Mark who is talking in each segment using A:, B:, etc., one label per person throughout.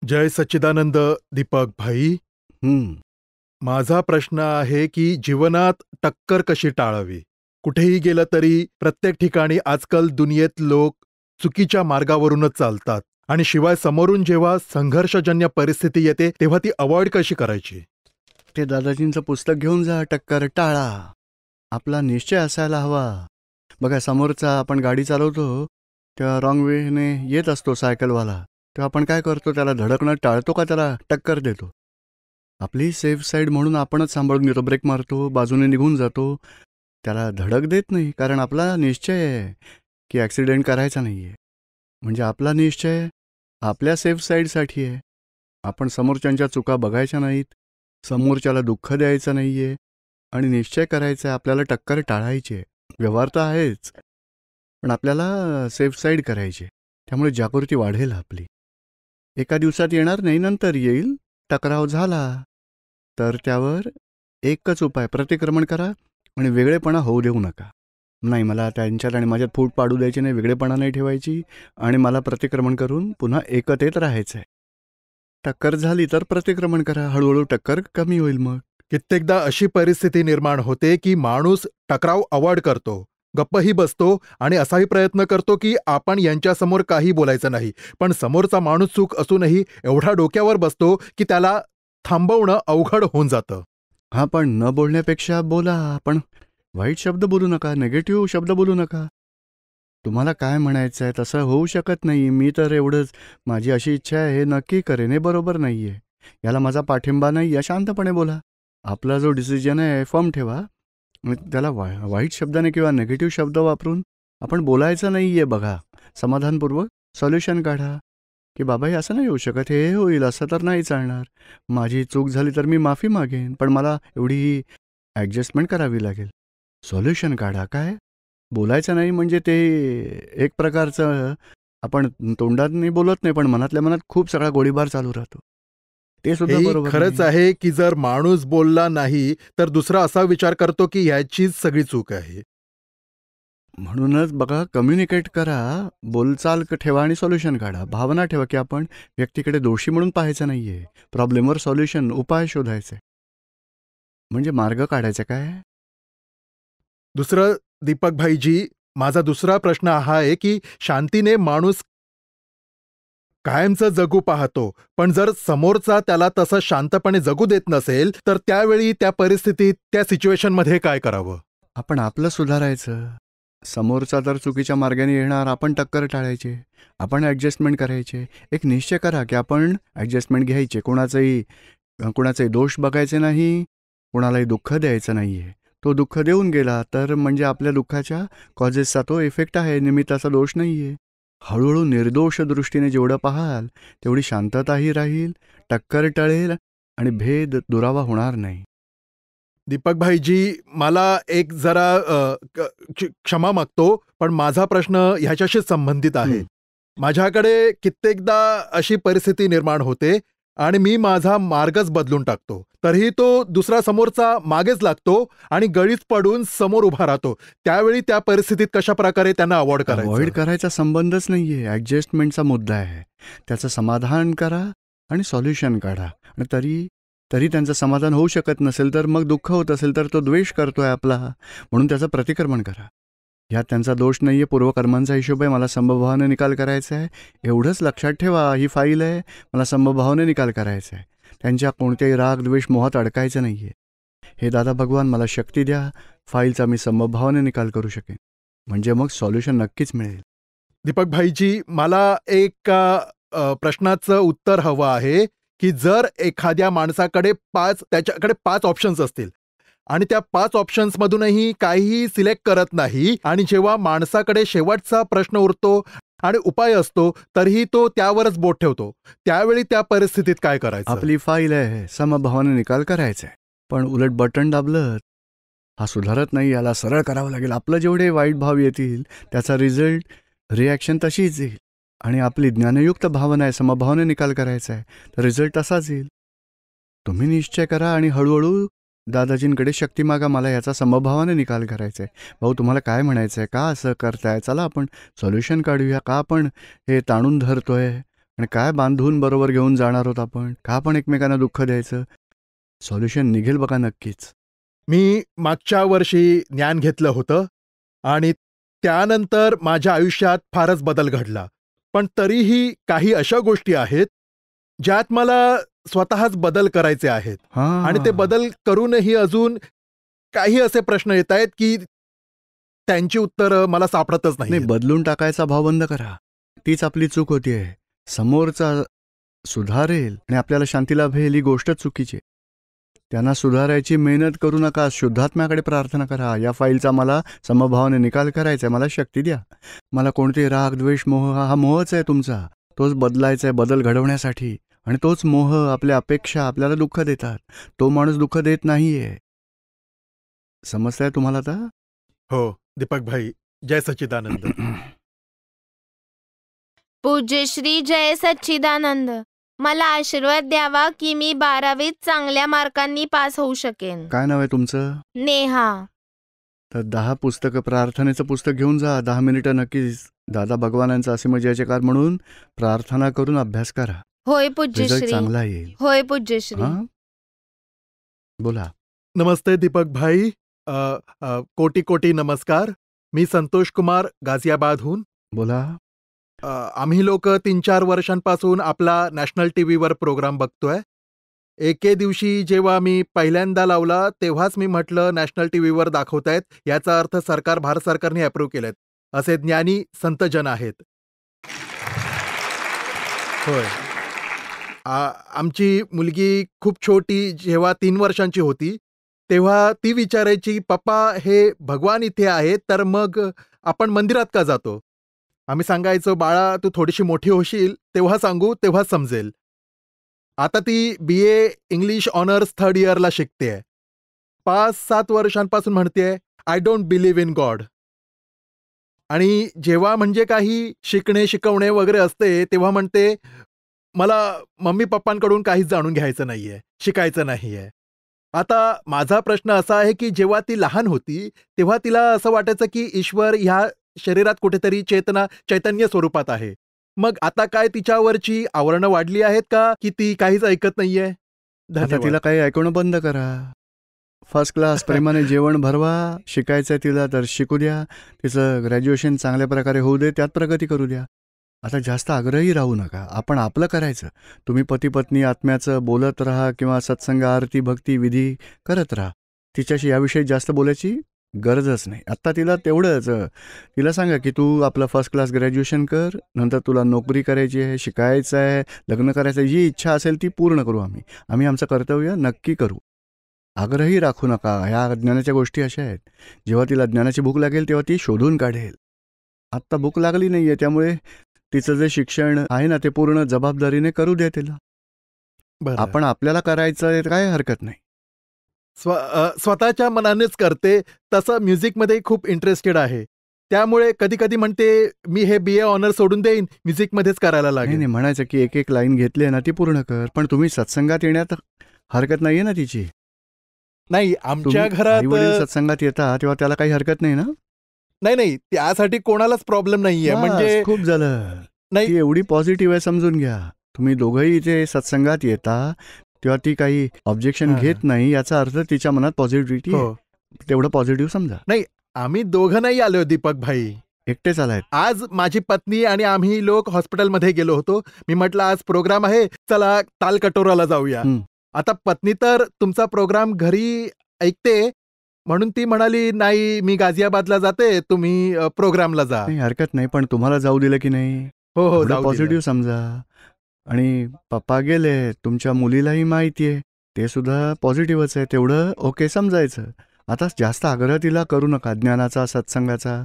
A: जय सच्चिदानंद दीपक भाई.
B: हं.
A: माझा प्रश्न आहे की जीवनात टक्कर कशी टाळावी? कुठेही गेलं तरी प्रत्येक ठिकाणी आजकाल दुनियेत लोक चुकीच्या मार्गावरूनच चालतात आणि शिवाय समोरून जेव्हा संघर्षजन्य परिस्थिती येते तेव्हा ती अवॉइड कशी करायची?
B: ते दादाजींचं पुस्तक घेऊन जा, टक्कर टाळा. आपला निश्चय असायला हवा. बघा, समोरचा आपण गाडी चालवतो तेव्हा रॉंग वेने येत असतो सायकलवाला, तेव्हा आपण काय करतो? त्याला धडकणं टाळतो का त्याला टक्कर देतो? आपली सेफ साईड म्हणून आपणच सांभाळून घेतो, ब्रेक मारतो, बाजूने निघून जातो, त्याला धडक देत नाही. कारण आपला निश्चय आहे की ॲक्सिडेंट करायचा नाही आहे. म्हणजे आपला निश्चय आपल्या सेफ साईडसाठी आहे. आपण समोरच्यांच्या चुका बघायच्या नाहीत, समोरच्याला दुःख द्यायचं नाही आहे आणि निश्चय करायचा आहे आपल्याला टक्कर टाळायची आहे. व्यवहार तर आहेच, पण आपल्याला सेफ साईड करायची आहे. त्यामुळे जागृती वाढेल आपली. एका दिवसात येणार नाही, नंतर येईल. टकराव झाला तर त्यावर एकच उपाय, प्रतिक्रमण करा आणि वेगळेपणा होऊ देऊ नका. नाही, मला त्यांच्यात आणि माझ्यात फूट पाडू द्यायची नाही, वेगळेपणा नाही ठेवायची आणि मला प्रतिक्रमण करून पुन्हा एकतेत राहायचं आहे. टक्कर झाली तर प्रतिक्रमण करा, हळूहळू टक्कर कमी होईल. मग
A: कित्येकदा अशी परिस्थिती निर्माण होते की माणूस टकराव अवॉइड करतो, गप्पही बसतो आणि असाही प्रयत्न करतो की आपण यांच्यासमोर काही बोलायचं नाही, पण समोरचा माणूस चूक असूनही एवढा डोक्यावर बसतो की त्याला थांबवणं अवघड होऊन जातं.
B: हां, पण न बोलण्यापेक्षा बोला. पण वाईट शब्द बोलू नका, निगेटिव्ह शब्द बोलू नका. तुम्हाला काय म्हणायचं आहे तसं होऊ शकत नाही. मी तर एवढंच, माझी अशी इच्छा आहे, हे नक्की करेन, हे बरोबर नाही आहे, याला माझा पाठिंबा नाही आहे, शांतपणे बोला. आपला जो डिसिजन आहे फर्म ठेवा. त्याला वाईट शब्दाने किंवा निगेटिव्ह शब्द वापरून आपण बोलायचं नाही आहे. बघा, समाधानपूर्वक सॉल्युशन काढा की बाबा हे असं नाही होऊ शकत, हे होईल, असं तर नाही चालणार. माझी चूक झाली तर मी माफी मागेन, पण मला एवढी ॲडजस्टमेंट करावी लागेल. सॉल्युशन काढा. काय बोलायचं नाही म्हणजे ते एक प्रकारचं, आपण तोंडात बोलत नाही पण मनातल्या मनात खूप सगळा गोळीबार चालू राहतो. ते सुद्धा
A: हेही
B: बरोबर
A: खरंच
B: नाही.
A: आहे की जर माणूस बोलला नाही तर दुसरा असा विचार करतो की ह्याचीच सगळी चूक आहे.
B: म्हणूनच बघा, कम्युनिकेट करा, बोलचाल ठेवा आणि सॉल्युशन काढा. भावना ठेवा की आपण व्यक्तीकडे दोषी म्हणून पाहायचं नाही आहे, प्रॉब्लेमवर सॉल्युशन, उपाय शोधायचे, म्हणजे मार्ग काढायचा. काय
A: दुसरं, दीपक भाईजी, माझा दुसरा प्रश्न हा आहे की शांतीने माणूस कायमचं जगू पाहतो, पण जर समोरचा त्याला तसं शांतपणे जगू देत नसेल तर त्यावेळी त्या परिस्थितीत, त्या सिच्युएशनमध्ये काय करावं?
B: आपण आपलं सुधारायचं. समोरचा तर चुकीच्या मार्गाने येणार, आपण टक्कर टाळायचे, आपण ॲडजस्टमेंट करायचे. एक निश्चय करा की आपण ॲडजस्टमेंट घ्यायचे, कोणाचाही दोष बघायचे नाही, कोणालाही दुःख द्यायचं नाही आहे. तो दुःख देऊन गेला तर म्हणजे आपल्या दुःखाच्या कॉजेसचा तो इफेक्ट आहे, निमित्ताचा दोष नाही आहे. हळूहळू निर्दोष दृष्टीने जेवढं पाहाल तेवढी शांतताही राहील, टक्कर टळेल आणि भेद दुरावा होणार नाही.
A: दीपक भाईजी, मला एक जरा क्षमा मागतो, पण माझा प्रश्न ह्याच्याशीच संबंधित आहे. माझ्याकडे कित्येकदा अशी परिस्थिती निर्माण होते आणि मी माझा मार्गच बदलून टाकतो, तरीही तो दुसरा समोरचा मागेच लागतो आणि गळीत पडून समोर उभा राहतो. त्यावेळी त्या परिस्थितीत कशा प्रकारे त्यांना अवॉइड
B: अवॉइड
A: करायचं?
B: करायचा संबंधच नाही आहे, ॲडजस्टमेंटचा मुद्दा आहे. त्याचं समाधान करा आणि सॉल्युशन काढा. आणि तरी त्यांचं समाधान होऊ शकत नसेल तर, मग दुःख होत असेल तर तो द्वेष करतोय आपला, म्हणून त्याचं प्रतिक्रमण करा. ह्यात त्यांचा दोष नाही आहे, पूर्वकर्मांचा हिशोब आहे, मला समभावाने निकाल करायचा आहे, एवढंच लक्षात ठेवा. ही फाईल आहे, मला समभावाने निकाल करायचा आहे, त्यांच्या कोणत्याही राग द्वेष मोहात अडकायचं नाही आहे. हे दादा भगवान मला शक्ती द्या, फाईलचा मी समभावाने निकाल करू शकेन, म्हणजे मग सॉल्युशन नक्कीच मिळेल.
A: दीपक भाईजी, मला एक प्रश्नाचं उत्तर हवं आहे की जर एखाद्या माणसाकडे त्याच्याकडे 5 ऑप्शन्स असतील आणि त्या 5 ऑप्शन्समधूनही काहीही सिलेक्ट करत नाही आणि जेव्हा माणसाकडे शेवटचा प्रश्न उरतो आणि उपाय असतो तरीही तो त्यावरच बोट ठेवतो, त्यावेळी त्या परिस्थितीत काय करायचं?
B: आपली फाईल आहे, समभावाने निकाल करायचा आहे, पण उलट बटन दाबलं हा सुधारत नाही, याला सरळ करावं लागेल. आपलं जेवढे वाईट भाव येतील त्याचा रिॲक्शन तशीच येईल. आणि आपली ज्ञानयुक्त भावना आहे, समभावाने निकाल करायचा आहे, तर रिझल्ट तसाच येईल. तुम्ही निश्चय करा आणि हळूहळू दादाजींकडे शक्ती मागा, मला याचा समभावाने निकाल करायचा आहे. भाऊ, तुम्हाला काय म्हणायचं आहे, का असं करताय, चला आपण सॉल्युशन काढूया, का आपण हे ताणून धरतोय, आणि काय बांधून बरोबर घेऊन जाणार आहोत आपण? का पण एकमेकांना दुःख द्यायचं? सॉल्युशन निघेल बघा नक्कीच.
A: मी मागच्या वर्षी ज्ञान घेतलं होतं आणि त्यानंतर माझ्या आयुष्यात फारच बदल घडला. पण तरीही काही अशा गोष्टी आहेत, ज्यात मला स्वतःच बदल करायचे आहेत आणि ते
B: हां.
A: बदल करूनही अजून काही असे प्रश्न येत आहेत, की त्यांची उत्तरं मला सापडतच
B: नाही,
A: नाहीयेत.
B: बदलून टाकायचा भाव बंद करा. तीच आपली चूक होतीये. समोरचा सुधारेल आणि आपल्याला शांती लाभेल ही गोष्टच चुकीची आहे. त्यांना सुधारायची मेहनत करू नका. शुद्धात्म्याकडे प्रार्थना करा. या फाईलचा मला समभावाने निकाल करायचा आहे. मला शक्ती द्या. मला कोणते राग, द्वेष, मोह हा मोहच आहे तुमचा. तोच बदलायचा आहे बदल घडवण्यासाठी. आणि तोच मोह, आपल्या अपेक्षा आपल्याला दुःख देतात. तो माणूस दुःख देत नाहीये. समजतंय तुम्हाला आता?
A: हो, दीपक भाई, जय सच्चिदानंद.
C: पूज्यश्री जय सच्चिदानंद. मला आशीर्वाद द्यावा की मी 12वीत चांगल्या मार्कांनी पास होऊ शकेन.
B: काय नाव आहे तुमचं?
C: नेहा.
B: तर 10 पुस्तकं, प्रार्थनेचं पुस्तक घेऊन जा. 10 मिनिटं नक्कीच दादा भगवानांचा असीम जयजयकार म्हणून प्रार्थना करून अभ्यास करा.
C: होय
B: रिझल्ट
C: पूज्यश्री.
B: चांगला येईल.
C: होय पूज्यश्री.
B: हां, बोला.
A: नमस्ते दीपक भाई. कोटी कोटी नमस्कार. मी संतोष कुमार, गाझियाबादहून.
B: बोला.
A: आम्ही लोक 3-4 वर्षांपासून आपला नॅशनल टीव्हीवर प्रोग्राम बघतोय. एके दिवशी जेव्हा मी पहिल्यांदा लावला तेव्हाच मी म्हटलं नॅशनल टीव्हीवर दाखवतायत, याचा अर्थ भारत सरकारने अप्रूव्ह केलेत. असे ज्ञानी संतजन आहेत. होय. आमची मुलगी खूप छोटी जेव्हा 3 वर्षांची होती, तेव्हा ती विचारायची, "पप्पा, हे भगवान इथे आहेत, तर मग आपण मंदिरात का जातो?" आम्ही सांगायचो, "बाळा, तू थोडीशी मोठी होशील, तेव्हा सांगू, तेव्हाच समजेल." आता ती BA इंग्लिश ऑनर्स 3rd इयरला शिकतेय. 5-7 वर्षांपासून म्हणतेय, "I don't believe in God." आणि जेव्हा म्हणजे काही शिकवणे वगैरे असते, तेव्हा म्हणते, "मला मम्मी पप्पांकडून काहीच जाणून घ्यायचं नाहीये, शिकायचं नाहीये." आता माझा प्रश्न असा आहे, की जेव्हा ती लहान होती, तेव्हा तिला असं वाटायचं, की ईश्वर ह्या शरीरात कुठेतरी चैतन्य स्वरूपात आहे. मग आता काय तिच्यावरची आवरणं वाढली आहेत का, की ती काहीच ऐकत नाहीये?
B: आता
A: धन्यवाद.
B: तिला काही ऐकणं बंद करा. फर्स्ट क्लास प्रेमाने जेवण भरवा. शिकायचं आहे तिला तर शिकू द्या. तिचं ग्रॅज्युएशन चांगल्या प्रकारे होऊ दे, त्यात प्रगती करू द्या. आता जास्त आग्रही राहू नका. आपण आपलं करायचं. तुम्ही पती पत्नी आत्म्याचं बोलत राहा किंवा सत्संग, आरती, भक्ती, विधी करत राहा. तिच्याशी याविषयी जास्त बोलायची गरजच नाही. आत्ता तिला तेवढंच तिला सांगा की तू आपलं फर्स्ट क्लास ग्रॅज्युएशन कर, नंतर तुला नोकरी करायची आहे, शिकायचं आहे, लग्न करायचं आहे, जी इच्छा असेल ती पूर्ण करू आम्ही. आम्ही आमचं कर्तव्य नक्की करू. आग्रही राखू नका. ह्या ज्ञानाच्या गोष्टी अशा आहेत, जेव्हा तिला ज्ञानाची भूक लागेल तेव्हा ती शोधून काढेल. आत्ता भूक लागली नाही आहे, त्यामुळे तिचं जे शिक्षण आहे ना, ते पूर्ण जबाबदारीने करू द्या तिला.
A: बरं.
B: आपण आपल्याला करायचं आहे, काय हरकत नाही.
A: स्वतःच्या मनानेच करते. तसं म्युझिकमध्ये खूप इंटरेस्टेड आहे. त्यामुळे कधी-कधी म्हणते, "मी हे BA ऑनर सोडून देईन, म्युझिकमध्येच करायला
B: नाही
A: लागेल."
B: नाही, म्हणायचं की एक एक लाईन घेतली आहे ना, ती पूर्ण कर. पण तुम्ही सत्संगात येण्यात हरकत नाही आहे ना तिची.
A: नाही, आमच्या
B: तुम्ही आई-वडील
A: घरात
B: सत्संगात येता तेव्हा त्याला काही हरकत नाही ना?
A: नाही, त्यासाठी कोणालाच प्रॉब्लेम नाहीये.
B: बस,
A: म्हणजे
B: खूप झालं.
A: नाही.
B: ती एवढी पॉझिटिव्ह आहे, समजून घ्या. तुम्ही दोघंही इथे सत्संगात येता तेव्हा ती काही ऑब्जेक्शन
A: हां,
B: घेत नाही, याचा अर्थ तिच्या मनात पॉझिटिव्हिटी आहे.
A: हो.
B: तेवढं पॉझिटिव्ह समजा.
A: नाही, आम्ही दोघं नाही आलोय दीपक भाई.
B: एकटेच आलायत.
A: आज माझी पत्नी आणि आम्ही लोक हॉस्पिटलमध्ये गेलो होतो. मी म्हटलं, आज प्रोग्राम आहे, चला तालकटोराला जाऊया.
B: हं.
A: आता पत्नी तर तुमचा प्रोग्राम घरी ऐकते, म्हणून ती म्हणाली, "नाही, मी गाझियाबादला जाते, तुम्ही प्रोग्रामला जा."
B: नाही हरकत नाही, पण तुम्हाला जाऊ दिलं की नाही?
A: हो,
B: थोडं
A: जाऊ दिलं.
B: पॉझिटिव्ह समजा. आणि पप्पा गेले, तुमच्या मुलीलाही माहिती आहे, ते सुद्धा पॉझिटिव्हच आहे, तेवढं ओके समजायचं. आता जास्त आग्रह तिला करू नका. ज्ञानाचा, सत्संगाचा,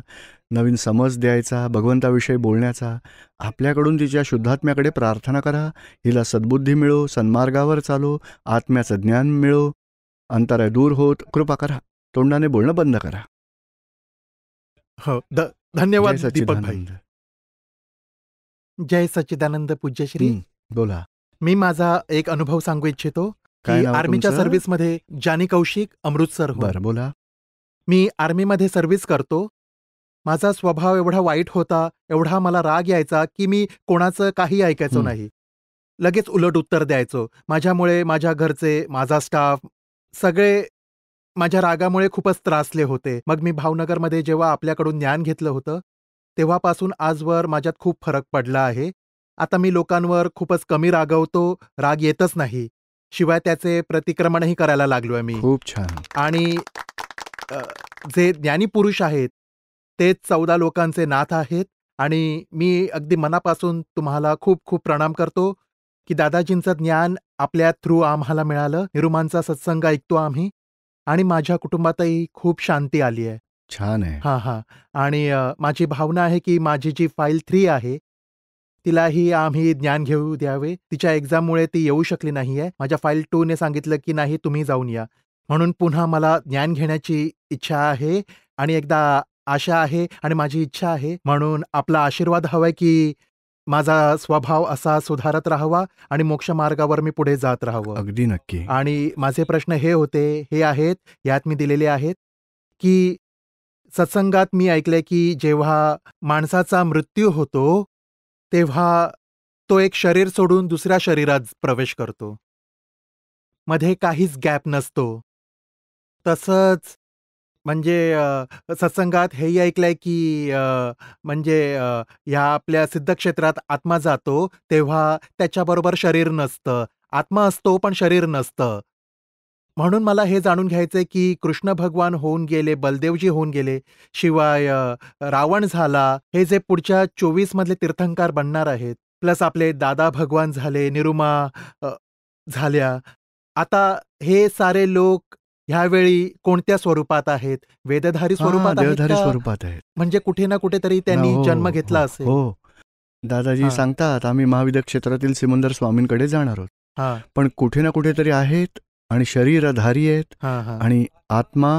B: नवीन समज द्यायचा, भगवंताविषयी बोलण्याचा. आपल्याकडून तिच्या शुद्धात्म्याकडे प्रार्थना करा. हिला सद्बुद्धी मिळो, सन्मार्गावर चालो, आत्म्याचं ज्ञान मिळो, अंतराय दूर होत, कृपा करा. तोंडाने बोलणं बंद करा.
A: हो, धन्यवाद
B: जय
A: दीपक भाई.
B: सच्चिदानंद.
A: जय सच्चिदानंद पूज्यश्री.
B: बोला.
A: मी माझा एक अनुभव सांगू इच्छितो,
B: काय
A: की
B: नाव
A: आर्मीच्या
B: तुमचं?
A: सर्व्हिसमध्ये जानी कौशिक, अमृतसरहून.
B: बरं, बोला.
A: मी आर्मीमध्ये सर्व्हिस करतो. माझा स्वभाव एवढा वाईट होता, एवढा मला राग यायचा की मी कोणाचं काही ऐकायचो नाही. लगेच उलट उत्तर द्यायचो. माझ्यामुळे माझ्या घरचे, माझा स्टाफ सगळे माझ्या रागामुळे खूपच त्रासले होते. मग मी भावनगरमध्ये जेव्हा आपल्याकडून ज्ञान घेतलं होतं, तेव्हापासून आजवर माझ्यात खूप फरक पडला आहे. आता मी लोकांवर खूपच कमी रागवतो, राग येतच नाही. शिवाय त्याचे प्रतिक्रमणही करायला लागलोय मी.
B: खूप छान.
A: आणि अ, जे ज्ञानी पुरुष आहेत, तेच 14 लोकांचे नाथ आहेत. आणि मी अगदी मनापासून तुम्हाला खूप खूप प्रणाम करतो की दादाजींचं ज्ञान आपल्या थ्रू आम्हाला मिळालं. निरुमांचा सत्संग ऐकतो आम्ही आणि माझ्या कुटुंबातही खूप शांती आली आहे.
B: छान आहे.
A: हां. आणि माझी भावना आहे की माझी जी फाईल 3 आहे, तिलाही आम्ही ज्ञान घेऊ द्यावे. तिच्या एक्झाममुळे ती येऊ शकली नाहीये. माझ्या फाईल 2 ने सांगितलं की नाही तुम्ही जाऊन या. म्हणून पुन्हा मला ज्ञान घेण्याची इच्छा आहे आणि एकदा आशा आहे आणि माझी इच्छा आहे. म्हणून आपला आशीर्वाद हवाय की माझा स्वभाव असा सुधारत राहावा आणि मोक्ष मार्गावर मी पुढे जात राहावं.
B: अगदी नक्की.
A: आणि माझे प्रश्न हे आहेत, यात मी दिलेले आहेत, की सत्संगात मी ऐकलंय की जेव्हा माणसाचा मृत्यू होतो, तेव्हा तो एक शरीर सोडून दुसऱ्या शरीरात प्रवेश करतो. मध्ये काहीच गॅप नसतो. तसंच म्हणजे सत्संगात हेही ऐकलंय की ह्या आपल्या सिद्धक्षेत्रात आत्मा जातो, तेव्हा त्याच्याबरोबर शरीर नसतं. आत्मा असतो पण शरीर नसतं. म्हणून मला हे जाणून घ्यायचंय की कृष्ण भगवान होऊन गेले, बलदेवजी होऊन गेले, शिवाय रावण झाला, हे जे पुढच्या 24 मधले तीर्थंकर बनणार आहेत, प्लस आपले दादा भगवान झाले, निरुमा झाल्या. आता हे सारे लोक ह्यावेळी कोणत्या स्वरूपात आहेत? वेदधारी स्वरूपात आहेत
B: देहधारी
A: का?
B: स्वरूपात आहेत.
A: म्हणजे कुठे ना कुठेतरी त्यांनी
B: हो,
A: जन्म घेतला
B: हो,
A: असेल.
B: हो. दादाजी
A: हां.
B: सांगतात आम्ही महाविद्या क्षेत्रातील सिमंदर स्वामींकडे जाणार आहोत.
A: हां,
B: पण कुठे ना कुठेतरी आहेत आणि शरीरधारी आहेत
A: हां.
B: आणि आत्मा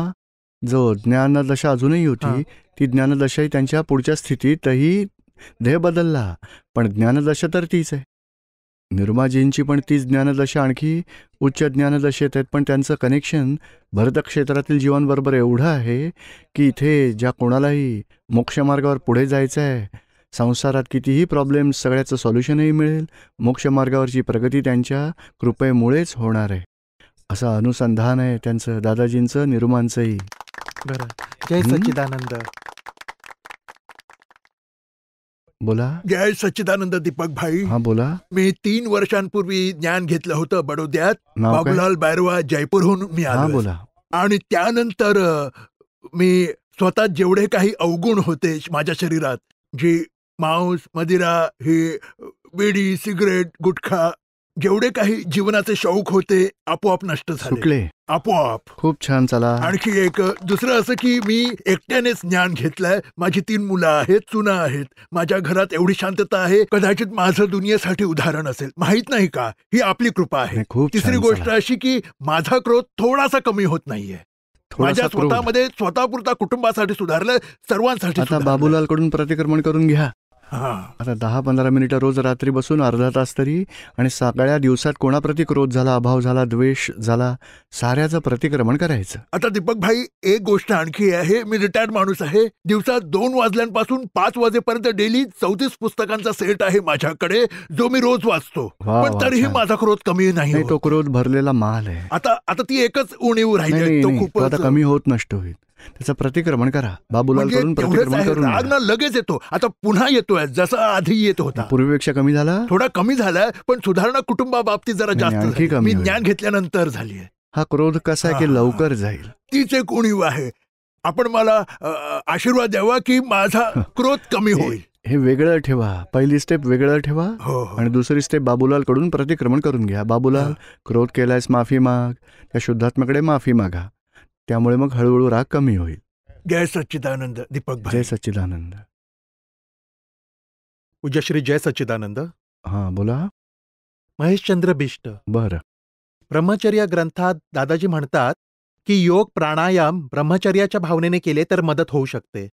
B: जो ज्ञानदशा अजूनही
A: हां.
B: होती, ती ज्ञानदशाही त्यांच्या पुढच्या स्थितीतही देह बदलला. पण ज्ञानदशा तर तीच आहे. निरुमाजींची पण तीच ज्ञानदशा आणखी उच्च ज्ञानदशेत आहेत, पण त्यांचं कनेक्शन भरतक्षेत्रातील जीवांबरोबर एवढं आहे की इथे ज्या कोणालाही मोक्षमार्गावर पुढे जायचं आहे, संसारात कितीही प्रॉब्लेम्स सगळ्याचं सॉल्युशनही मिळेल, मोक्षमार्गावरची प्रगती त्यांच्या कृपेमुळेच होणार आहे. असं अनुसंधान आहे त्यांचं, दादाजींचं, निरुमांचंही.
A: बरं. जय
B: हं?
A: सच्चिदानंद.
B: बोला.
D: जय सच्चिदानंद दीपक भाई.
B: हां, बोला.
D: मी 3 वर्षांपूर्वी ज्ञान घेतलं होतं बडोद्यात.
B: नाव काय?
D: बाबूलाल बैरवा जयपूरहून मी
B: हां,
D: आलो.
B: बोला.
D: आणि त्यानंतर मी स्वतः जेवढे काही अवगुण होते माझ्या शरीरात, जी मांस, मदिरा, हे बिडी, सिगरेट, गुटखा, जेवढे काही जीवनाचे शौक होते आपोआप नष्ट झाले.
B: सुटले.
D: आपोआप.
B: खूप छान. चला.
D: आणखी एक दुसरं असं की मी एकट्यानेच ज्ञान घेतलंय. माझी 3 मुलं आहेत, सुना आहेत. माझ्या घरात एवढी शांतता आहे, कदाचित माझं दुनियेसाठी उदाहरण असेल. माहित नाही का, ही आपली कृपा आहे.
B: नाही, खूप
D: तिसरी
B: छान.
D: गोष्ट
B: चला.
D: अशी की माझा क्रोध थोडासा कमी होत नाहीये.
B: थोडासा
D: माझ्या
B: क्रोध.
D: स्वतःमध्ये स्वतःपुरता कुटुंबासाठी सुधारलं, सर्वांसाठी
B: आता
D: सुधारलं.
B: बाबूलालकडून प्रतिक्रमण करून घ्या.
D: हा.
B: आता 10-15 मिनिटं रोज रात्री बसून अर्धा तास तरी, आणि सगळ्या दिवसात कोणाप्रती क्रोध झाला, अभाव झाला, द्वेष झाला, साऱ्याचं प्रतिक्रमण करायचं.
D: आता दीपक भाई, एक गोष्ट आणखी आहे. मी रिटायर्ड माणूस आहे. दिवसात 2 वाजल्यापासून 5 वाजेपर्यंत डेली 34 पुस्तकांचा सेट आहे माझ्याकडे, जो मी रोज वाचतो.
B: वा,
D: पण
B: वा,
D: तरीही
B: छान.
D: माझा क्रोध कमी नाही
B: नाही,
D: होत.
B: तो क्रोध भरलेला माल आहे.
D: आता ती एकच उणीव
B: नाही,
D: राहिली.
B: नाही,
D: तो
B: नाही, तो आता
D: खूपच
B: कमी होत नष्ट होईल. त्याचं प्रतिक्रमण करा.
D: म्हणजे
B: बाबूलालकडून
D: एवढंच
B: प्रतिक्रमण
D: आहे.
B: करून
D: राग
B: घ्या.
D: ना लगेच येतो. आता पुन्हा येतोय जसा आधी येत होता.
B: पूर्वीपेक्षा कमी झाला.
D: थोडा कमी झालाय, पण सुधारणा कुटुंबाबाबतीत जरा
B: नाही,
D: जास्त
B: आणखी
D: झाली.
B: कमी
D: मी
B: होईल.
D: ज्ञान घेतल्यानंतर झाली आहे.
B: हा क्रोध कसा आहे की
D: हा.
B: लवकर जाईल.
D: तीच एक उणीव आहे. आपण मला आशीर्वाद द्यावा की माझा क्रोध कमी होईल.
B: हे वेगळं ठेवा. पहिली स्टेप वेगळं ठेवा
D: हो.
B: आणि दुसरी स्टेप बाबूलालकडून प्रतिक्रमण करून घ्या. बाबूलाल, क्रोध केलायस, माफी माग. त्या शुद्धात्म्याकडे माफी मागा. त्यामुळे मग हळूहळू राग कमी होईल.
D: जय सच्चिदानंद दीपक
B: जय
D: भाई.
B: सच्चिदानंद.
A: पूज्यश्री जय सच्चिदानंद.
B: हां, बोला.
A: महेशचंद्र बिष्ट.
B: बरं.
A: ब्रह्मचर्य ग्रंथात दादाजी म्हणतात की योग प्राणायाम ब्रह्मचर्याच्या भावनेने केले तर मदत होऊ शकते.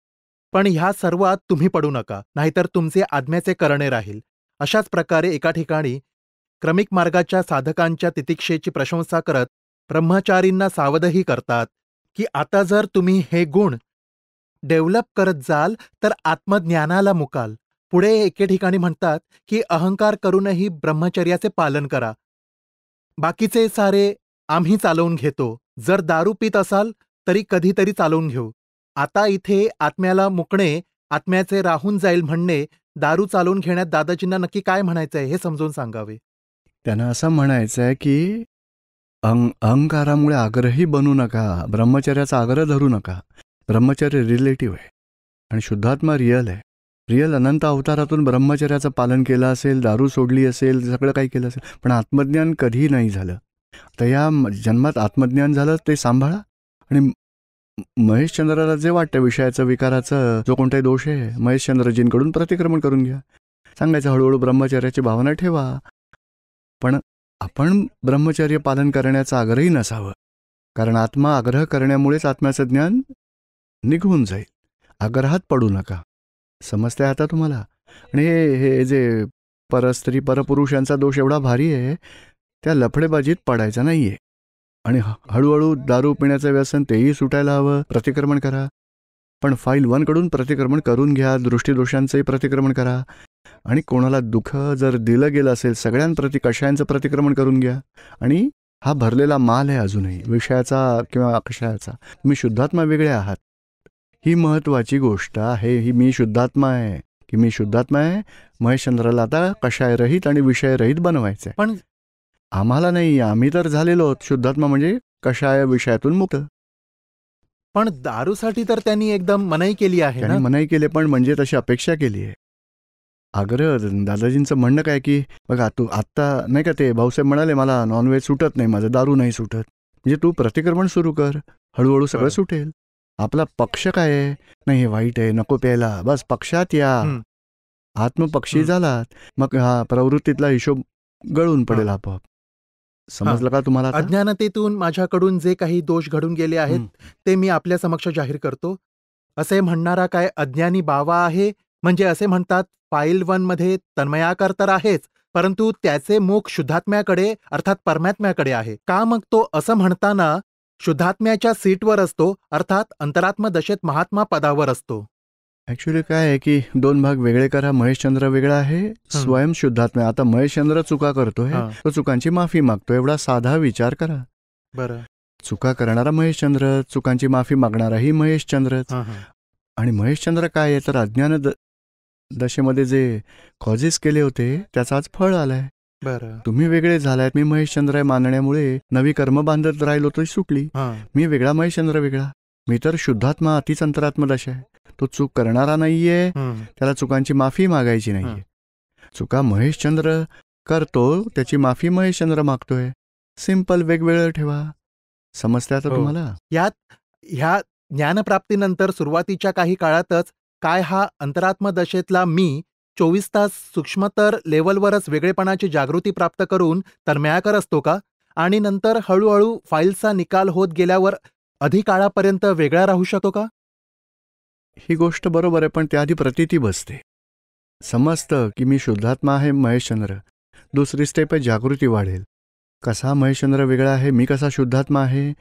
A: पण ह्या सर्वात तुम्ही पडू नका, नाहीतर तुमचे आत्म्याचे करणे राहील. अशाच प्रकारे एका ठिकाणी क्रमिक मार्गाच्या साधकांच्या तितिक्षेची प्रशंसा करत ब्रह्मचारींना सावधही करतात की आता जर तुम्ही हे गुण डेव्हलप करत जाल तर आत्मज्ञानाला मुकाल. पुढे एके ठिकाणी म्हणतात की अहंकार करूनही ब्रह्मचर्याचे पालन करा. बाकीचे सारे आम्ही चालवून घेतो. जर दारू पित असाल तरी कधीतरी चालवून घेऊ. आता इथे आत्म्याला मुकणे, आत्म्याचे राहून जाईल म्हणणे, दारू चालवून घेण्यात दादाजींना नक्की काय म्हणायचंय हे समजून सांगावे.
B: त्यांना असं म्हणायचं आहे की अहंकारामुळे आग्रही बनू नका, ब्रह्मचर्याचा आग्रह धरू नका. ब्रह्मचर्य रिलेटिव्ह आहे आणि शुद्धात्मा रिअल आहे. रिअल अनंत अवतारातून ब्रह्मचर्याचं पालन केलं असेल, दारू सोडली असेल, सगळं काही केलं असेल, पण आत्मज्ञान कधीही नाही झालं. तर या जन्मात आत्मज्ञान झालं ते सांभाळा. आणि महेशचंद्राला जे वाटतं विषयाचं, विकाराचं जो कोणताही दोष आहे, महेशचंद्रजींकडून प्रतिक्रमण करून घ्या. सांगायचं हळूहळू ब्रह्मचर्याची भावना ठेवा, पण आपण ब्रह्मचर्य पालन करण्याचा आग्रही नसावं. कारण आत्मा आग्रह करण्यामुळेच आत्म्याचं ज्ञान निघून जाईल. आग्रहात पडू नका. समजते आता तुम्हाला? आणि हे जे परस्त्री परपुरुष यांचा दोष एवढा भारी आहे, त्या लफडेबाजीत पडायचा नाही आहे. आणि हळूहळू दारू पिण्याचं व्यसन तेही सुटायला हवं. प्रतिक्रमण करा, पण फाईल 1 कडून प्रतिक्रमण करून घ्या. दृष्टीदोषांचंही प्रतिक्रमण करा. आणि कोणाला दुःख जर दिलं गेलं असेल, सगळ्यांप्रती कषायांचं प्रतिक्रमण करून घ्या. आणि हा भरलेला माल आहे अजूनही, विषयाचा किंवा कषायाचा. तुम्ही शुद्धात्मा वेगळे आहात, ही महत्त्वाची गोष्ट आहे. ही मी शुद्धात्मा आहे की मी शुद्धात्मा आहे. महेशचंद्राला आता कषायरहित आणि विषयरहित बनवायचं आहे.
A: पण
B: आम्हाला नाही, आम्ही तर झालेलो आहोत शुद्धात्मा, म्हणजे कषाय विषयातून मुक्त.
A: पण दारूसाठी तर त्यांनी एकदम मनाई केली आहे ना.
B: त्यांनी मनाई केली, पण म्हणजे तशी अपेक्षा केली आहे. आग्रह दादाजींचं म्हणणं काय की बघा तू आत्ता नाही का, ते भाऊसाहेब म्हणाले मला नॉनव्हेज सुटत नाही, माझं दारू नाही सुटत. म्हणजे तू प्रतिक्रमण सुरू कर, हळूहळू सगळं सुटेल. आपला पक्ष काय आहे? नाही हे वाईट आहे, नको प्यायला, बस पक्षात या. आत्मपक्षी झालात, मग हा प्रवृत्तीतला हिशोब गळून पडेल आपोआप. समजलं का तुम्हाला आता?
A: अज्ञानतेतून माझ्याकडून जे काही दोष घडून गेले आहेत ते मी आपल्या समक्ष जाहीर करतो. असे म्हणणारा काय अज्ञानी बावा आहे? म्हणजे असे म्हणतात फाईल 1 मध्ये तन्मयाकार तर आहेच, परंतु त्याचे मुख शुद्धात्म्याकडे अर्थात परमात्म्याकडे आहे. का मग तो असं म्हणताना शुद्धात्म्याच्या सीटवर असतो, अर्थात अंतरात्म दशेत महात्मा पदावर असतो?
B: ऍक्च्युली काय आहे की 2 भाग वेगळे करा. महेशचंद्र वेगळा आहे, स्वयं शुद्धात्मा. आता महेशचंद्र चुका करतोय, तो चुकांची माफी मागतो, एवढा साधा विचार करा.
A: बरं.
B: चुका करणारा महेशचंद्र, चुकांची माफी मागणाराही महेशचंद्रच. आणि महेशचंद्र काय आहे तर अज्ञान दशेमध्ये जे कॉजेस केले होते त्याचा आज फळ आलाय.
A: बरं.
B: तुम्ही वेगळे झालायत. मी महेशचंद्र आहे मानण्यामुळे नवी कर्म बांधत राहिलो तर सुटली. मी वेगळा, महेशचंद्र वेगळा. मी तर शुद्धात्मा, अतिच अंतरात्म दशा आहे. तो चूक करणारा नाहीये, त्याला चुकांची माफी मागायची नाहीये. चुका महेशचंद्र करतो, त्याची माफी महेशचंद्र मागतोय. सिंपल, वेगवेगळं ठेवा. समजते आता तुम्हाला?
A: ह्या ज्ञानप्राप्तीनंतर सुरुवातीच्या काही काळातच काय हा अंतरात्म दशेतला मी 24 तास सूक्ष्मतर लेवलवरच वेगळेपणाची जागृती प्राप्त करून तन्मयाकर असतो का? आणि नंतर हळूहळू फाईलचा निकाल होत गेल्यावर अधिक काळापर्यंत वेगळा राहू शकतो का?
B: ही गोष्ट बरोबर आहे, पण त्याआधी प्रतीती बसते. समजतं की मी शुद्धात्मा आहे, महेशचंद्र. दुसरी स्टेप आहे जागृती वाढेल. कसा महेशचंद्र वेगळा आहे, मी कसा शुद्धात्मा आहे.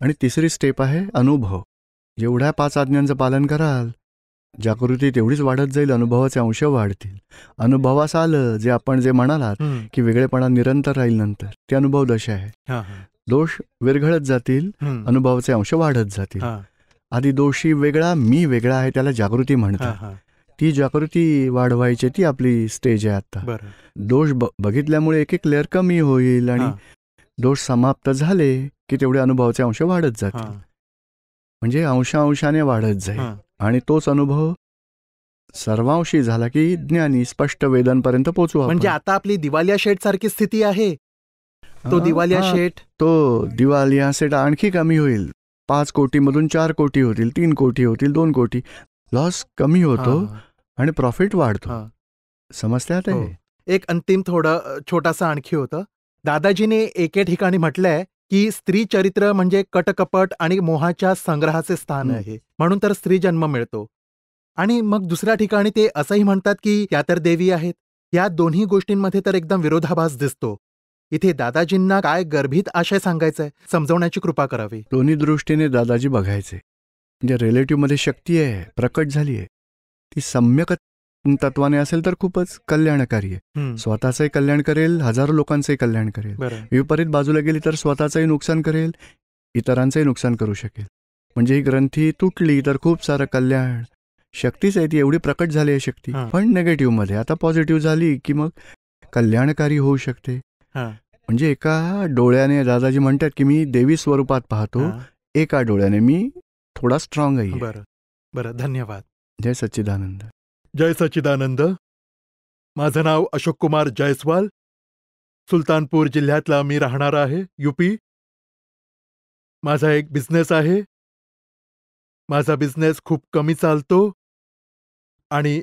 B: आणि तिसरी स्टेप आहे अनुभव. जेवढ्या 5 आज्ञांचं पालन कराल, जागृती तेवढीच वाढत जाईल, अनुभवाचे अंश वाढतील. अनुभवास आलं जे म्हणालात की वेगळेपणा निरंतर राहील, नंतर ते अनुभव दशा आहे. दोष विरघळत जातील, अनुभवाचे अंश वाढत जातील. आधी दोषी वेगळा, मी वेगळा आहे, त्याला जागृती म्हणतात. ती जागृती वाढवायची, ती आपली स्टेज आहे आता. दोष बघितल्यामुळे एक एक लेअर कमी होईल आणि दोष समाप्त झाले की तेवढे अनुभवाचे अंश वाढत जातील. म्हणजे अंशाने वाढत जाईल. आणि तोच अनुभव सर्वांशी झाला की ज्ञानी स्पष्ट वेदांपर्यंत पोचू.
A: म्हणजे आता आपली दिवालिया शेठ सारखी स्थिती आहे. तो दिवालिया शेठ
B: आणखी कमी होईल. 5 कोटीमधून 4 कोटी होतील, 3 कोटी होतील, 2 कोटी. लॉस कमी होतो आणि प्रॉफिट वाढतो. समजते आता?
A: एक अंतिम थोडं छोटासा आणखी होतं. दादाजीने एके ठिकाणी म्हटलंय की स्त्री चरित्र म्हणजे कटकपट आणि मोहाच्या संग्रहाचे स्थान आहे, म्हणून तर स्त्री जन्म मिळतो. आणि मग दुसऱ्या ठिकाणी ते असंही म्हणतात की त्या तर देवी आहेत. या दोन्ही गोष्टींमध्ये तर एकदम विरोधाभास दिसतो. इथे दादाजींना काय गर्भित आशय सांगायचाय, समजवण्याची कृपा करावी.
B: दोन्ही दृष्टीने दादाजी बघायचे. म्हणजे रिलेटिव्हमध्ये शक्ती आहे, प्रकट झाली आहे, ती सम्यक तत्वाने असेल तर खूपच कल्याणकारी आहे. स्वतःचंही कल्याण करेल, हजारो लोकांचंही कल्याण करेल.
A: बरं.
B: विपरीत बाजूला गेली तर स्वतःचंही नुकसान करेल, इतरांचंही नुकसान करू शकेल. म्हणजे ही ग्रंथी तुटली तर खूप सारं कल्याण. शक्तीच आहे ती, एवढी प्रकट झाली आहे शक्ती.
A: हां.
B: पण नेगेटिव्हमध्ये. आता पॉझिटिव्ह झाली की मग कल्याणकारी होऊ शकते.
A: हां.
B: म्हणजे एका डोळ्याने दादाजी म्हणतात की मी देवी स्वरूपात पाहतो,
A: हां.
B: एका डोळ्याने मी थोडा स्ट्रॉंग आहे.
A: बरं बरं, धन्यवाद.
B: जय सच्चिदानंद.
A: जय सच्चिदानंद. माझं नाव अशोक कुमार जयस्वाल. सुलतानपूर जिल्ह्यातला मी राहणार आहे, यूपी. माझा एक बिझनेस आहे. माझा बिझनेस खूप कमी चालतो आणि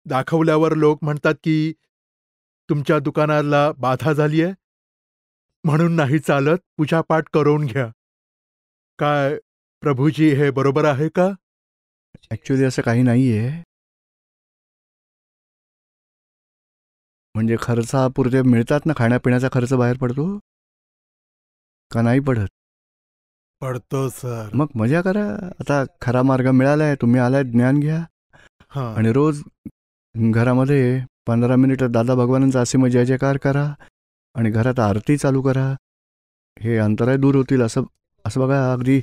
A: दाखवल्यावर लोक म्हणतात की तुमच्या दुकानाला बाधा झाली आहे, म्हणून नाही चालत, पूजापाठ करून घ्या. काय प्रभूजी हे बरोबर आहे का?
B: ॲक्च्युली असं काही नाही आहे. म्हणजे खर्चापुरते मिळतात ना, खाण्यापिण्याचा खर्च बाहेर पडतो का नाही पडत?
A: पडतो सर.
B: मग मजा करा. आता खरा मार्ग मिळाला आहे, तुम्ही आलाय, ज्ञान घ्या.
A: हां.
B: आणि रोज घरामध्ये 15 मिनिटं दादा भगवानांचा असीम जय जयकार करा आणि घरात आरती चालू करा. हे अंतराय दूर होतील. असं बघा, अगदी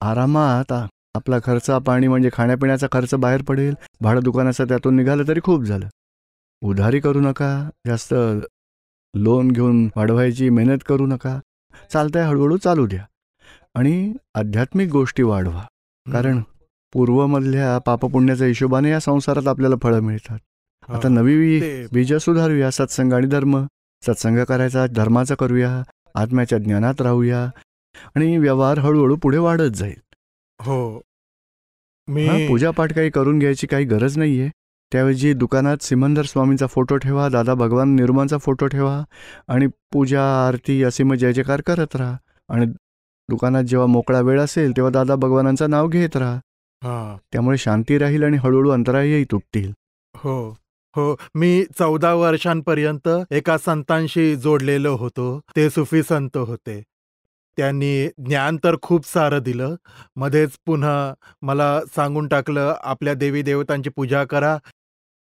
B: आरामात आपला खर्च पाणी म्हणजे खाण्यापिण्याचा खर्च बाहेर पडेल. भाडं दुकानाचं त्यातून निघालं तरी खूप झालं. उधारी करू नका, जास्त लोन घेऊन वाढवायची मेहनत करू नका. चालतंय, हळूहळू चालू द्या आणि आध्यात्मिक गोष्टी वाढवा. कारण पूर्वमधल्या पापपुण्याच्या हिशोबाने या संसारात आपल्याला फळं मिळतात. आता नवी बीज सुधारूया. सत्संग आणि धर्म. सत्संग करायचा, धर्माचा करूया, आत्म्याच्या ज्ञानात राहूया आणि व्यवहार हळूहळू पुढे वाढत जाईल.
A: हो. मी
B: पूजापाठ काही करून घ्यायची काही गरज नाहीये. त्याऐवजी दुकानात सिमंदर स्वामींचा फोटो ठेवा, दादा भगवान निर्माणचा फोटो ठेवा आणि पूजा आरती असीम जय जयकार करत राहा. आणि दुकानात जेव्हा मोकळा वेळ असेल तेव्हा दादा भगवानांचं नाव घेत राहा.
A: हां.
B: त्यामुळे शांती राहील आणि हळूहळू अंतरायही तुटतील.
A: हो हो. मी 14 वर्षांपर्यंत एका संतांशी जोडलेलो होतो. ते सुफी संत होते. त्यांनी ज्ञान तर खूप सारं दिलं. मध्येच पुन्हा मला सांगून टाकलं, आपल्या देवी देवतांची पूजा करा,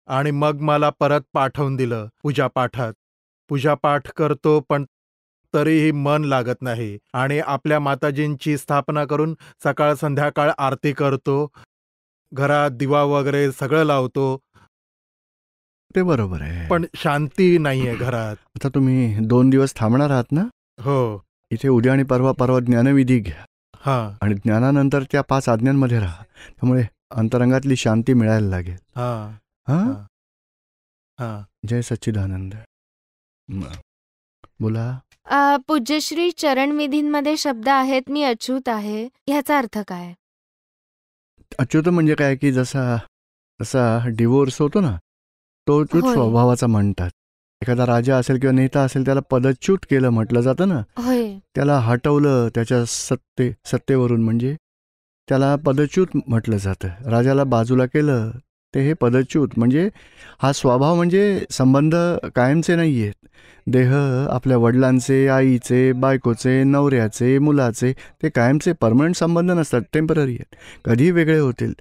A: आणि मग मला परत पाठवून दिलं पूजापाठात. पूजापाठ करतो पण तरीही मन लागत नाही आणि आपल्या माताजींची स्थापना करून सकाळ संध्याकाळ आरती करतो. घरात दिवा वगैरे सगळं लावतो,
B: ते बरोबर आहे.
A: पण शांती नाहीये घरात.
B: आता तुम्ही 2 दिवस थांबणार आहात ना
A: हो.
B: इथे? उद्या आणि परवा ज्ञानविधी घ्या
A: हां.
B: आणि ज्ञानानंतर त्या 5 आज्ञांमध्ये राहा. त्यामुळे अंतरंगातली शांती मिळायला लागेल.
A: हां.
B: हां.
A: हां. हां.
B: जय सच्चिदानंद. बोला.
C: पूज्यश्री, चरणविधींमध्ये शब्द आहेत मी अच्युत आहे, ह्याचा अर्थ काय?
B: अच्युत म्हणजे काय की जसा डिवोर्स होतो ना, तो च्युत
C: होय.
B: स्वभावाचा म्हणतात. एखादा राजा असेल किंवा नेता असेल त्याला पदच्युत केलं म्हटलं जातं ना.
C: होय.
B: त्याला हटवलं त्याच्या सत्तेवरून म्हणजे त्याला पदच्युत म्हटलं जातं. राजाला बाजूला केलं ते हे पदच्युत. म्हणजे हा स्वभाव म्हणजे संबंध कायमचे नाही आहेत. देह आपल्या वडिलांचे, आईचे, बायकोचे, नवऱ्याचे, मुलाचे ते कायमचे परमनंट संबंध नसतात, टेम्पररी आहेत, कधीही वेगळे होतील.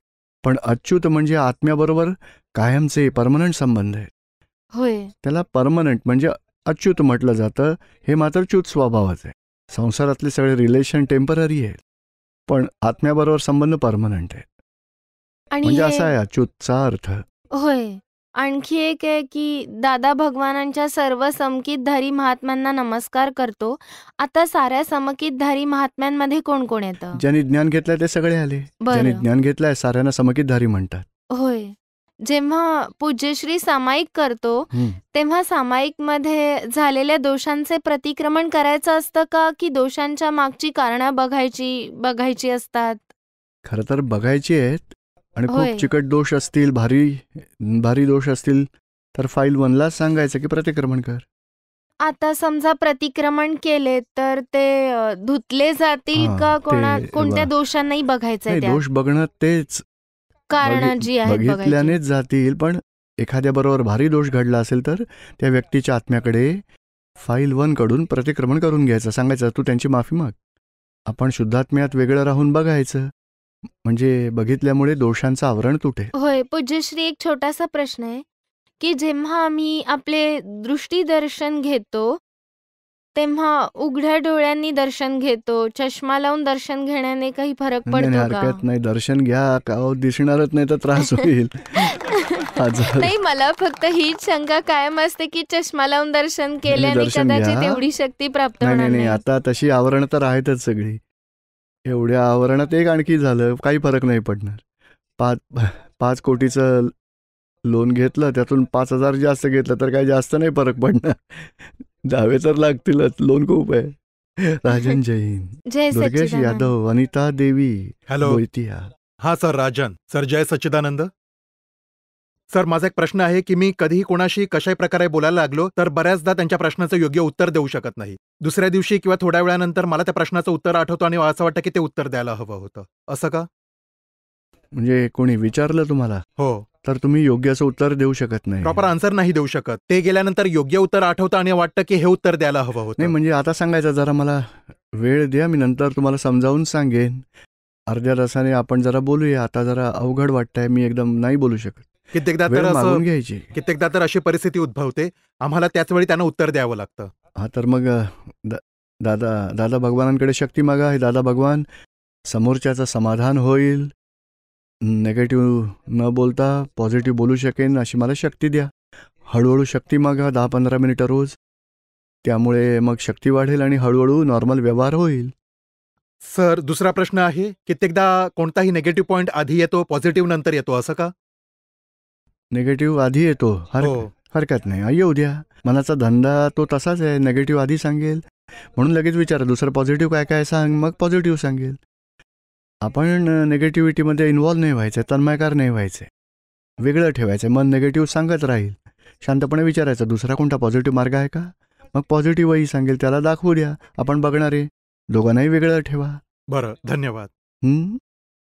B: पण अच्युत म्हणजे आत्म्याबरोबर कायमचे परमनंट संबंध आहेत.
C: होय.
B: त्याला परमनंट म्हणजे अच्युत म्हटलं जातं. हे मात्र च्युत स्वभावाचं आहे. संसारातले सगळे रिलेशन टेम्पररी आहेत, पण आत्म्याबरोबर संबंध परमनंट आहेत.
C: आणि
B: म्हणजे
C: हे
B: असा आहे अच्युतचा अर्थ.
C: होय. आणखी एक आहे की दादा भगवानांच्या सर्व समकितधारी महात्म्यांना नमस्कार करतो. आता साऱ्या समकितधारी महात्म्यांमध्ये कोण कोण येतं?
B: ज्यांनी ज्ञान घेतलंय ते सगळे आले. ज्यांनी
C: बरं.
B: ज्ञान घेतलंय साऱ्यांना समकितधारी म्हणतात.
C: होय. जेव्हा पूज्यश्री सामायिक करतो
B: हं.
C: तेव्हा सामायिकमध्ये झालेल्या दोषांचे प्रतिक्रमण करायचं असतं का, की दोषांच्या मागची कारणं बघायची असतात?
B: खरं तर बघायची आहेत आणि
C: होय.
B: खूप चिकट दोष असतील, भारी दोष असतील तर फाईल 1ला सांगायचं की प्रतिक्रमण कर.
C: आता समजा प्रतिक्रमण केले तर ते धुतले जातील
B: हां,
C: का?
B: ते
C: कोणत्या दोषांनाही बघायचंय
B: नाही,
C: त्यात?
B: दोष बघणं तेच
C: कारण जी आहेत बघायची.
B: बघितल्यानेच जातील. पण एखाद्याबरोबर भारी दोष घडला असेल तर त्या व्यक्तीच्या आत्म्याकडे फाईल 1 कडून प्रतिक्रमण करून घ्यायचं, सांगायचं तू त्यांची माफी माग. आपण शुद्धात्म्यात वेगळं राहून बघायचं म्हणजे बघितल्यामुळे दोषांचं आवरण तुटेल.
C: होय पूज्यश्री, एक छोटासा प्रश्न आहे की जेव्हा आम्ही आपले दृष्टीदर्शन घेतो तेव्हा उघड्या डोळ्यांनी दर्शन घेतो, चष्मा लावून दर्शन घेण्याने काही फरक
B: नाही नाही,
C: पडतो का?
B: हरकत नाही, दर्शन घ्या का हो, दिसणारच नाही तर त्रास होईल. आजार
C: नाही, मला फक्त हीच शंका कायम असते की चष्मा लावून दर्शन केल्याने
B: दर्शन
C: कदाचित
B: घ्या.
C: एवढी शक्ती प्राप्त
B: नाही
C: होणार
B: नाही नाही,
C: नाही.
B: आता तशी आवरण तर आहेतच सगळी. एवढ्या आवरणात एक आणखी झालं, काही फरक नाही पडणार. 5 कोटीचं लोन घेतलं, त्यातून 5,000 जास्त घेतलं तर काही जास्त नाही फरक पडणार. द्यावे तर लागतीलच, लोन खूप आहे. राजन जैन,
C: जय
B: दुर्गेश
C: सच्चिदानंद.
B: यादव, अनिता देवी,
A: हॅलो.
B: बोयतिया.
A: हा सर, राजन. सर, जय सच्चिदानंद. सर, माझा एक प्रश्न आहे की मी कधीही कोणाशी कशाही प्रकारे बोलायला लागलो तर बऱ्याचदा त्यांच्या प्रश्नाचं योग्य उत्तर देऊ शकत नाही. दुसऱ्या दिवशी किंवा थोड्या वेळानंतर मला त्या प्रश्नाचं उत्तर आठवतं आणि असं वाटतं की ते उत्तर द्यायला हवं होतं. असं का?
B: म्हणजे कोणी विचारलं तुम्हाला
A: हो.
B: तर तुम्ही योग्य असं उत्तर देऊ शकत नाही.
A: प्रॉपर आन्सर नाही देऊ शकत. ते गेल्यानंतर योग्य उत्तर आठवतं आणि वाटतं की हे उत्तर द्यायला हवं
B: नाही
A: होतं.
B: म्हणजे आता सांगायचं, जरा मला वेळ द्या, मी नंतर तुम्हाला समजावून सांगेन. अर्ध्या तासाने आपण जरा बोलूया, आता जरा अवघड वाटतंय, मी एकदम नाही बोलू शकत.
A: कित्येकदा
B: वेळ
A: तर
B: मागून
A: असं
B: घ्यायची.
A: कित्येकदा तर अशी परिस्थिती उद्भवते, आम्हाला त्याच वेळी त्यांना उत्तर द्यावं लागतं.
B: हा तर मग दादा भगवानांकडे शक्ती मागा. हे दादा भगवान, समोरच्याचं समाधान होईल, नेगेटिव्ह न बोलता पॉझिटिव्ह बोलू शकेन अशी मला शक्ती द्या. हळूहळू शक्ती मागा, 10-15 मिनिटं रोज. त्यामुळे मग शक्ती वाढेल आणि हळूहळू नॉर्मल व्यवहार होईल.
A: सर, दुसरा प्रश्न आहे, कित्येकदा कोणताही निगेटिव्ह पॉइंट आधी येतो, पॉझिटिव्ह नंतर येतो, असं का?
B: निगेटिव्ह आधी येतो,
A: हो.
B: हरकत नाही, येऊ द्या. मनाचा धंदा तो तसाच आहे, नेगेटिव्ह आधी सांगेल, म्हणून लगेच विचारा दुसरं पॉझिटिव्ह काय काय सांग, मग पॉझिटिव्ह सांगेल. आपण नेगेटिव्हिटीमध्ये इन्व्हॉल्व नाही व्हायचं, तन्मयकार नाही व्हायचं, वेगळं ठेवायचं. मन नेगेटिव्ह सांगत राहील, शांतपणे विचारायचं दुसरा कोणता पॉझिटिव्ह मार्ग आहे का, मग पॉझिटिव्हही सांगेल, त्याला दाखवू द्या, आपण बघणार आहे. दोघांनाही वेगळं ठेवा.
A: बरं, धन्यवाद.